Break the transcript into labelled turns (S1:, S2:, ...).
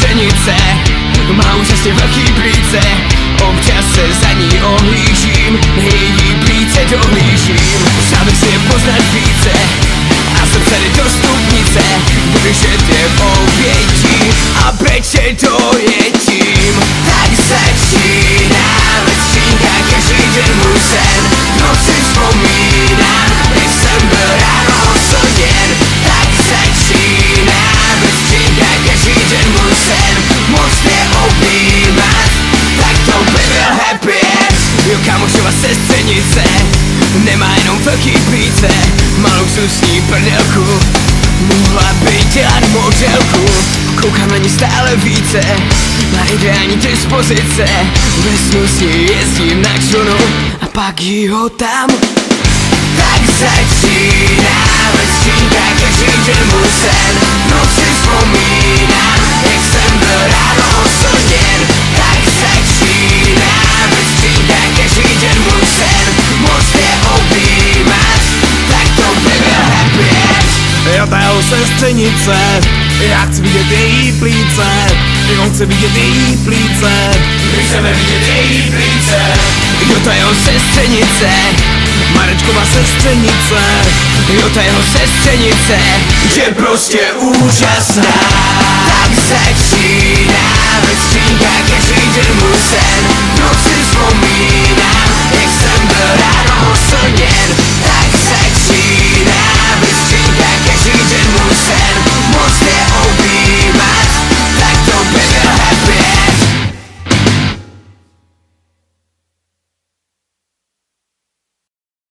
S1: sestřenice, má úžasně velký plíce, občas se za ní ohlížím, její plíce dohlížím. Přál bych si je poznat více a jsem tady do stupnice, držet je v obětí a brečet dojetím. Tak začíná ve skřínkách každý den můj sen, v noci vzpomínám, když jsem byl ráno oslněn. Tak začíná ve skřínkách každý den můj sen, moc tě objímat, tak to by byl happy end. Jo, kámošova sestřenice nemá jenom velký plíce, malou luxusní prdelku, mohla by dělat modelku. Koukám na ní stále více, má ideální dispozice, ve snu s ní jezdím na kšunu a pak jí ho tam. Tak začíná ve skřínkách každý den můj sen, v noci vzpomínám, jak jsem byl ráno oslněn. Tak začíná ve skřínkách každý den můj sen, moc tě objímat, tak to by byl happy end.
S2: Jo, ta jeho sestřenice, já chci vidět její plíce, jo, chci vidět její plíce,
S1: my chceme vidět její plíce. Jo, ta jeho sestřenice,
S2: Marečkova sestřenice,
S1: jo, ta jeho sestřenice je prostě úžasná. Tak začíná ve skřínkách každý den můj sen, v noci vzpomínám, jak jsem byl ráno oslněn. Tak